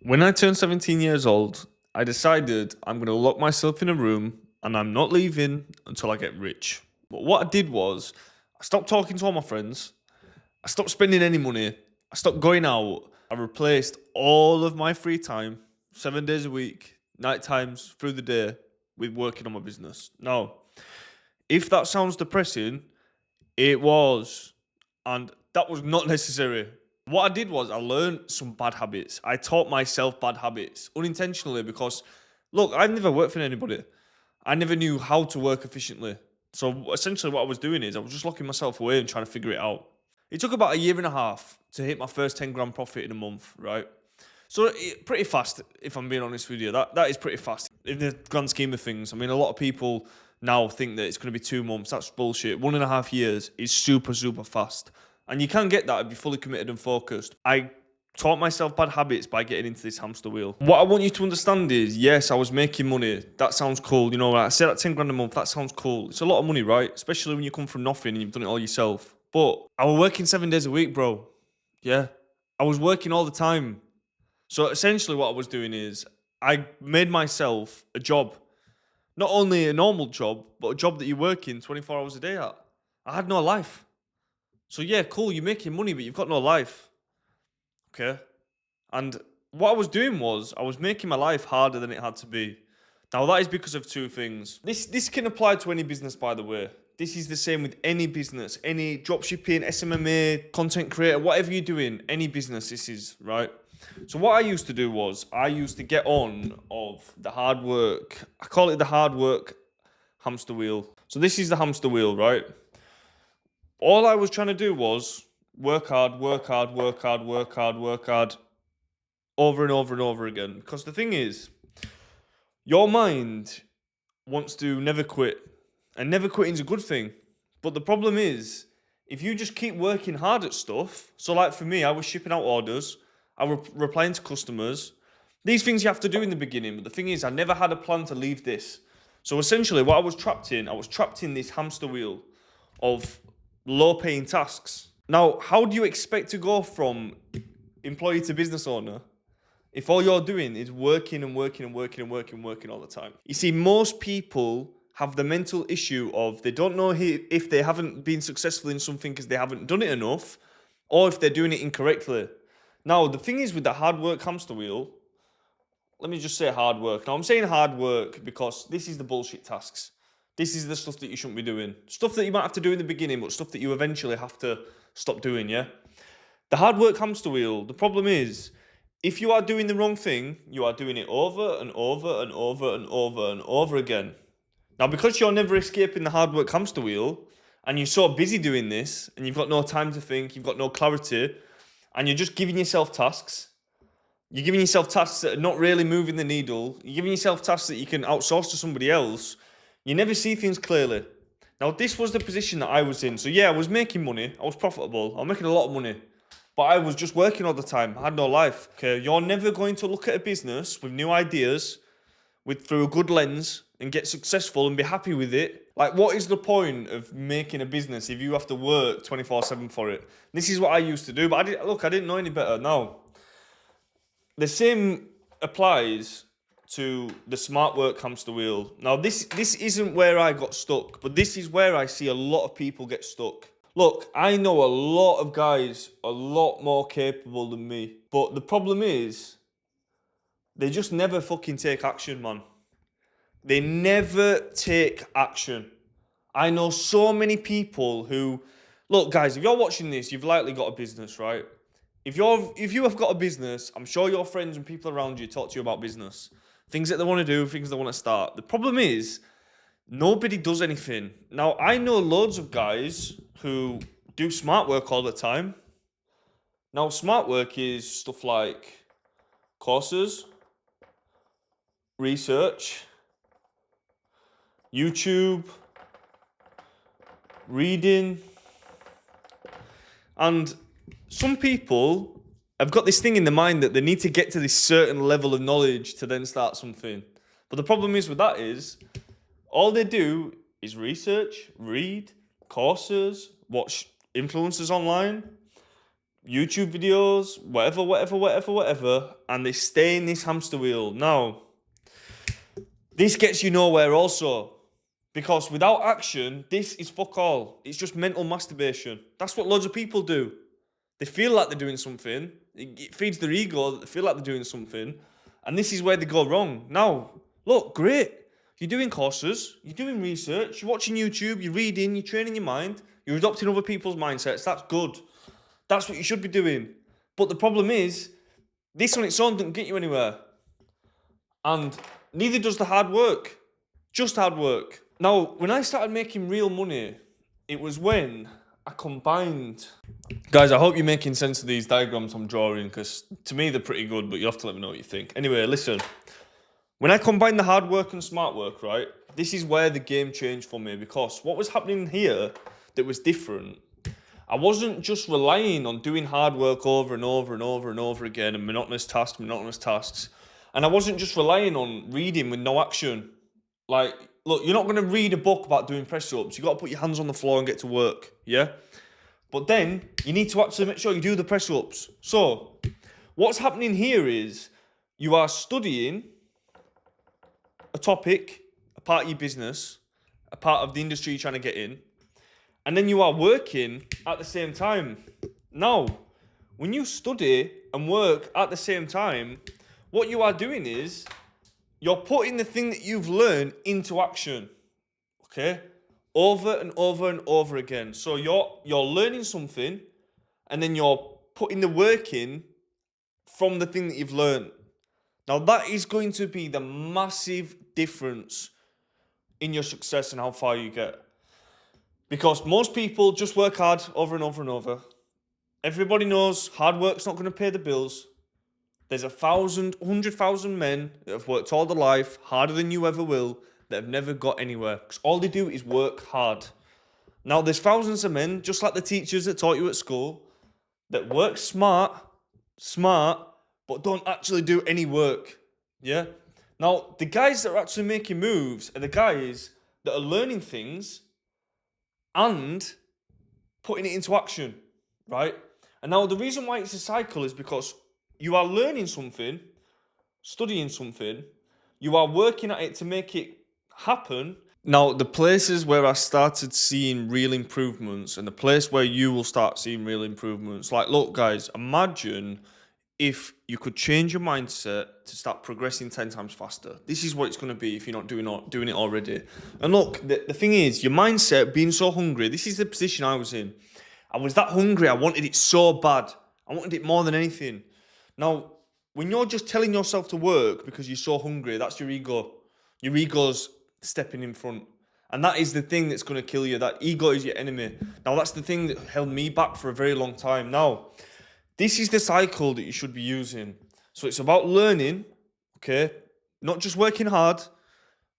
When I turned 17 years old, I decided I'm going to lock myself in a room and I'm not leaving until I get rich. But what I did was, I stopped talking to all my friends, I stopped spending any money, I stopped going out, I replaced all of my free time, 7 days a week, night times, through the day, with working on my business. Now, if that sounds depressing, it was. And that was not necessary. What I did was I learned some bad habits. I taught myself bad habits unintentionally because, look, I never worked for anybody. I never knew how to work efficiently. So essentially, what I was doing is I was just locking myself away and trying to figure it out. It took about a year and a half to hit my first 10 grand profit in a month, right? So pretty fast, if I'm being honest with you. That is pretty fast in the grand scheme of things. I mean, a lot of people now think that it's going to be 2 months. That's bullshit. 1.5 years is super, super fast. And you can get that if you're fully committed and focused. I taught myself bad habits by getting into this hamster wheel. What I want you to understand is, yes, I was making money. That sounds cool. You know, I say that 10 grand a month, that sounds cool. It's a lot of money, right? Especially when you come from nothing and you've done it all yourself. But I was working 7 days a week, bro. Yeah. I was working all the time. So essentially what I was doing is I made myself a job. Not only a normal job, but a job that you work in 24 hours a day at. I had no life. So yeah, cool, you're making money, but you've got no life. Okay? And what I was doing was I was making my life harder than it had to be. Now that is because of two things. This can apply to any business, by the way. This is the same with any business, any dropshipping, SMMA, content creator, whatever you're doing, any business this is, right? So what I used to do was I used to get on of the hard work. I call it the hard work hamster wheel. So this is the hamster wheel, right? All I was trying to do was work hard, work hard, work hard, work hard, work hard, over and over and over again. Because the thing is, your mind wants to never quit. And never quitting is a good thing. But the problem is, if you just keep working hard at stuff, so like for me, I was shipping out orders, I was replying to customers. These things you have to do in the beginning. But the thing is, I never had a plan to leave this. So essentially, what I was trapped in this hamster wheel of low paying tasks. Now, how do you expect to go from employee to business owner if all you're doing is working and working and working and working and working all the time? You see, most people have the mental issue of they don't know if they haven't been successful in something because they haven't done it enough, or if they're doing it incorrectly. Now, the thing is with the hard work hamster wheel, let me just say hard work. Now, I'm saying hard work because this is the bullshit tasks. This is the stuff that you shouldn't be doing. Stuff that you might have to do in the beginning, but stuff that you eventually have to stop doing, yeah? The hard work hamster wheel, the problem is, if you are doing the wrong thing, you are doing it over and over and over and over and over again. Now, because you're never escaping the hard work hamster wheel, and you're so busy doing this, and you've got no time to think, you've got no clarity, and you're just giving yourself tasks, you're giving yourself tasks that are not really moving the needle, you're giving yourself tasks that you can outsource to somebody else, you never see things clearly. Now, this was the position that I was in. So yeah, I was making money, I was profitable, I was making a lot of money, but I was just working all the time, I had no life. Okay, you're never going to look at a business with new ideas, through a good lens, and get successful and be happy with it. Like, what is the point of making a business if you have to work 24/7 for it? This is what I used to do, but I didn't know any better. Now, the same applies to the smart work hamster wheel. Now, this isn't where I got stuck, but this is where I see a lot of people get stuck. Look, I know a lot of guys a lot more capable than me, but the problem is they just never fucking take action, man. They never take action. I know so many people who, look, guys, if you're watching this, you've likely got a business, right? If you have got a business, I'm sure your friends and people around you talk to you about business. Things that they want to do, things they want to start. The problem is, nobody does anything. Now, I know loads of guys who do smart work all the time. Now, smart work is stuff like courses, research, YouTube, reading, and some people have got this thing in their mind that they need to get to this certain level of knowledge to then start something. But the problem is with that is, all they do is research, read, courses, watch influencers online, YouTube videos, whatever, and they stay in this hamster wheel. Now, this gets you nowhere also, because without action, this is fuck all. It's just mental masturbation. That's what loads of people do. They feel like they're doing something. It feeds their ego that they feel like they're doing something, and this is where they go wrong. Now, look, great. You're doing courses, you're doing research, you're watching YouTube, you're reading, you're training your mind, you're adopting other people's mindsets. That's good. That's what you should be doing. But the problem is, this on its own doesn't get you anywhere. And neither does the hard work. Just hard work. Now, when I started making real money, it was when I combined... Guys, I hope you're making sense of these diagrams I'm drawing, because to me they're pretty good, but you have to let me know what you think. Anyway, listen. When I combined the hard work and smart work, right, this is where the game changed for me, because what was happening here that was different, I wasn't just relying on doing hard work over and over again and monotonous tasks. And I wasn't just relying on reading with no action. Like, look, you're not going to read a book about doing press-ups. You've got to put your hands on the floor and get to work, yeah? But then you need to actually make sure you do the press-ups. So what's happening here is you are studying a topic, a part of your business, a part of the industry you're trying to get in, and then you are working at the same time. Now, when you study and work at the same time, what you are doing is you're putting the thing that you've learned into action, okay? Over and over again. So you're learning something, and then you're putting the work in from the thing that you've learned. Now, that is going to be the massive difference in your success and how far you get. Because most people just work hard over and over. Everybody knows hard work's not going to pay the bills. There's 100,000 men that have worked all their life, harder than you ever will, that have never got anywhere. Because all they do is work hard. Now, there's thousands of men, just like the teachers that taught you at school, that work smart, but don't actually do any work. Yeah? Now, the guys that are actually making moves are the guys that are learning things and putting it into action, right? And now the reason why it's a cycle is because you are learning something, studying something, you are working at it to make it happen. Now, the places where I started seeing real improvements and the place where you will start seeing real improvements, like, look, guys, imagine if you could change your mindset to start progressing 10 times faster. This is what it's going to be if you're not doing it already. And look, the thing is, your mindset, being so hungry, this is the position I was in. I was that hungry. I wanted it so bad. I wanted it more than anything. Now, when you're just telling yourself to work because you're so hungry, that's your ego. Your ego's stepping in front. And that is the thing that's going to kill you. That ego is your enemy. Now, that's the thing that held me back for a very long time. Now, this is the cycle that you should be using. So it's about learning, okay? Not just working hard,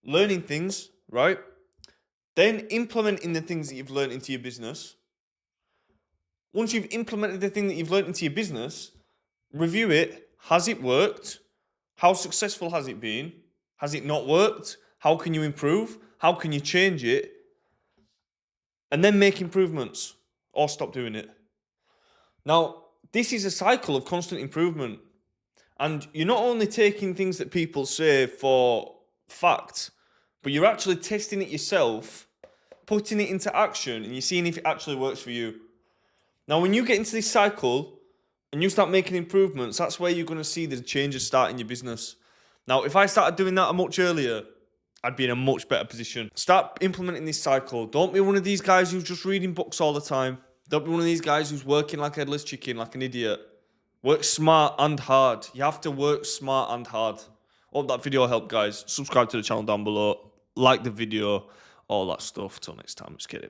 learning things, right? Then implementing the things that you've learned into your business. Once you've implemented the thing that you've learned into your business, review it. Has it worked? How successful has it been? Has it not worked? How can you improve? How can you change it? And then make improvements or stop doing it. Now, this is a cycle of constant improvement. And you're not only taking things that people say for fact, but you're actually testing it yourself, putting it into action, and you're seeing if it actually works for you. Now, when you get into this cycle and you start making improvements, that's where you're going to see the changes start in your business. Now, if I started doing that much earlier, I'd be in a much better position. Start implementing this cycle. Don't be one of these guys who's just reading books all the time. Don't be one of these guys who's working like a headless chicken, like an idiot. Work smart and hard. You have to work smart and hard. Hope that video helped, guys. Subscribe to the channel down below. Like the video. All that stuff. Till next time. Let's get it.